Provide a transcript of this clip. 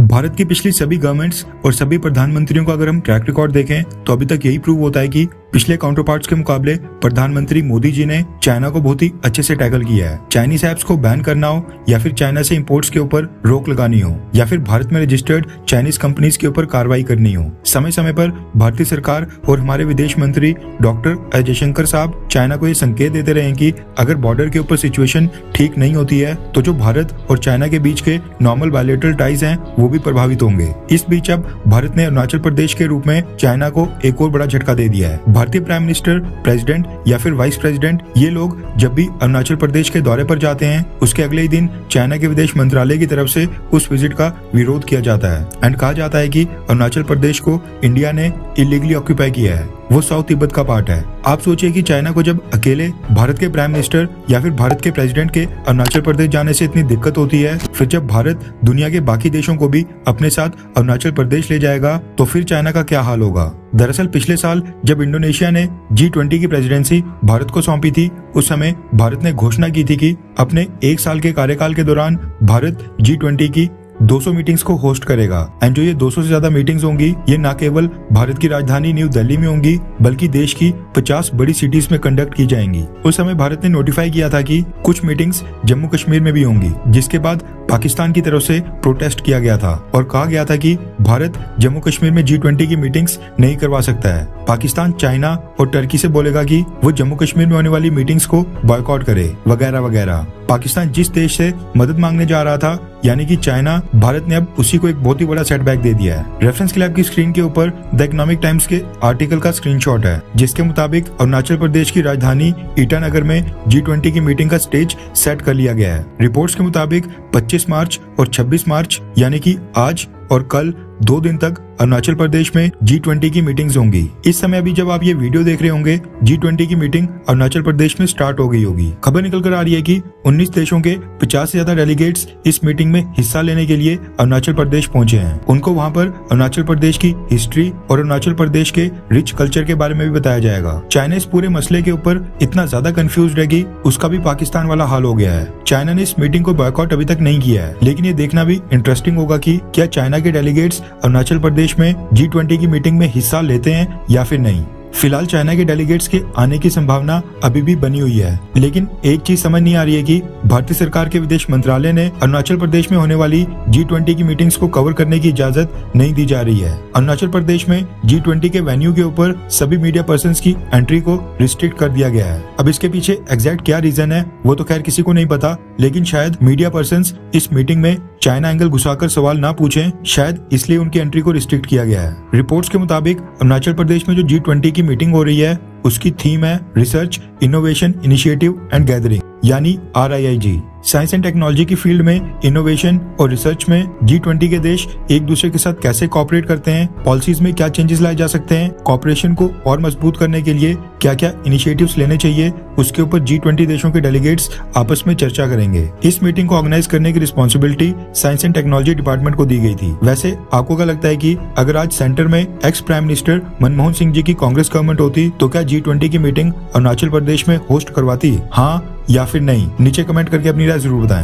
भारत की पिछली सभी गवर्नमेंट्स और सभी प्रधानमंत्रियों का अगर हम ट्रैक रिकॉर्ड देखें तो अभी तक यही प्रूव होता है कि पिछले काउंटर पार्ट्स के मुकाबले प्रधानमंत्री मोदी जी ने चाइना को बहुत ही अच्छे से टैकल किया है। चाइनीज ऐप्स को बैन करना हो या फिर चाइना से इंपोर्ट्स के ऊपर रोक लगानी हो या फिर भारत में रजिस्टर्ड चाइनीज कंपनीज के ऊपर कार्रवाई करनी हो, समय समय पर भारतीय सरकार और हमारे विदेश मंत्री डॉक्टर एस जयशंकर साहब चाइना को ये संकेत देते रहे कि अगर बॉर्डर के ऊपर सिचुएशन ठीक नहीं होती है तो जो भारत और चाइना के बीच के नॉर्मल बायलैटरल टाइज हैं वो भी प्रभावित होंगे। इस बीच अब भारत ने अरुणाचल प्रदेश के रूप में चाइना को एक और बड़ा झटका दे दिया है। भारतीय प्राइम मिनिस्टर, प्रेसिडेंट या फिर वाइस प्रेसिडेंट ये लोग जब भी अरुणाचल प्रदेश के दौरे पर जाते हैं उसके अगले ही दिन चाइना के विदेश मंत्रालय की तरफ से उस विजिट का विरोध किया जाता है एंड कहा जाता है कि अरुणाचल प्रदेश को इंडिया ने इलीगली ऑक्यूपाई किया है, वो साउथ तिब्बत का पार्ट है। आप सोचिए कि चाइना को जब अकेले भारत के प्राइम मिनिस्टर या फिर भारत के प्रेसिडेंट के अरुणाचल प्रदेश जाने से इतनी दिक्कत होती है, फिर जब भारत दुनिया के बाकी देशों को भी अपने साथ अरुणाचल प्रदेश ले जाएगा तो फिर चाइना का क्या हाल होगा। दरअसल पिछले साल जब इंडोनेशिया ने G20 की प्रेसिडेंसी भारत को सौंपी थी उस समय भारत ने घोषणा की थी कि अपने 1 साल के कार्यकाल के दौरान भारत G20 की 200 मीटिंग्स को होस्ट करेगा एंड जो ये 200 से ज्यादा मीटिंग्स होंगी ये न केवल भारत की राजधानी न्यू दिल्ली में होंगी बल्कि देश की 50 बड़ी सिटीज में कंडक्ट की जाएंगी। उस समय भारत ने नोटिफाई किया था कि कुछ मीटिंग्स जम्मू कश्मीर में भी होंगी, जिसके बाद पाकिस्तान की तरफ से प्रोटेस्ट किया गया था और कहा गया था कि भारत जम्मू कश्मीर में G20 की मीटिंग्स नहीं करवा सकता है। पाकिस्तान चाइना और टर्की से बोलेगा कि वो जम्मू कश्मीर में होने वाली मीटिंग्स को बॉयकॉट करे वगैरह वगैरह। पाकिस्तान जिस देश से मदद मांगने जा रहा था यानी कि चाइना, भारत ने अब उसी को एक बहुत ही बड़ा सेटबैक दे दिया है। रेफरेंस के लिए आपकी स्क्रीन के ऊपर द इकोनॉमिक टाइम्स के आर्टिकल का स्क्रीनशॉट है जिसके मुताबिक अरुणाचल प्रदेश की राजधानी ईटानगर में G20 की मीटिंग का स्टेज सेट कर लिया गया है। रिपोर्ट्स के मुताबिक 25 मार्च और 26 मार्च यानी कि आज और कल 2 दिन तक अरुणाचल प्रदेश में G20 की मीटिंग्स होंगी। इस समय अभी जब आप ये वीडियो देख रहे होंगे G20 की मीटिंग अरुणाचल प्रदेश में स्टार्ट हो गई होगी। खबर निकल कर आ रही है कि 19 देशों के 50 से ज्यादा डेलीगेट्स इस मीटिंग में हिस्सा लेने के लिए अरुणाचल प्रदेश पहुंचे हैं। उनको वहां पर अरुणाचल प्रदेश की हिस्ट्री और अरुणाचल प्रदेश के रिच कल्चर के बारे में भी बताया जाएगा। चाइना इस पूरे मसले के ऊपर इतना ज्यादा कंफ्यूज है कि उसका भी पाकिस्तान वाला हाल हो गया है। चाइना ने इस मीटिंग को बॉयकॉट अभी तक नहीं किया है, लेकिन ये देखना भी इंटरेस्टिंग होगा कि क्या चाइना के डेलीगेट्स अरुणाचल प्रदेश में G20 की मीटिंग में हिस्सा लेते हैं या फिर नहीं। फिलहाल चाइना के डेलीगेट्स के आने की संभावना अभी भी बनी हुई है, लेकिन एक चीज समझ नहीं आ रही है कि भारतीय सरकार के विदेश मंत्रालय ने अरुणाचल प्रदेश में होने वाली G20 की मीटिंग्स को कवर करने की इजाजत नहीं दी जा रही है। अरुणाचल प्रदेश में G20 के वेन्यू के ऊपर सभी मीडिया पर्संस की एंट्री को रिस्ट्रिक्ट कर दिया गया है। अब इसके पीछे एग्जैक्ट क्या रीजन है वो तो खैर किसी को नहीं पता, लेकिन शायद मीडिया पर्संस इस मीटिंग में चाइना एंगल घुसाकर सवाल ना पूछें, शायद इसलिए उनकी एंट्री को रिस्ट्रिक्ट किया गया है। रिपोर्ट्स के मुताबिक अरुणाचल प्रदेश में जो G20 की मीटिंग हो रही है उसकी थीम है research, innovation, initiative and gathering यानी RIIG। साइंस एंड टेक्नोलॉजी की फील्ड में इनोवेशन और रिसर्च में G20 के देश एक दूसरे के साथ कैसे कोऑपरेट करते हैं, पॉलिसीज में क्या चेंजेस लाए जा सकते हैं, कोऑपरेशन को और मजबूत करने के लिए क्या क्या इनिशिएटिव्स लेने चाहिए, उसके ऊपर G20 देशों के डेलीगेट्स आपस में चर्चा करेंगे। इस मीटिंग को ऑर्गेनाइज करने की responsibility science and technology department को दी गई थी। वैसे आपको क्या लगता है कि अगर आज सेंटर में ex prime minister Manmohan Singh ji की कांग्रेस गवर्नमेंट होती तो क्या G20 की मीटिंग अरुणाचल प्रदेश में होस्ट करवाती, हाँ या फिर नहीं? नीचे कमेंट करके अपनी राय जरूर बताएं।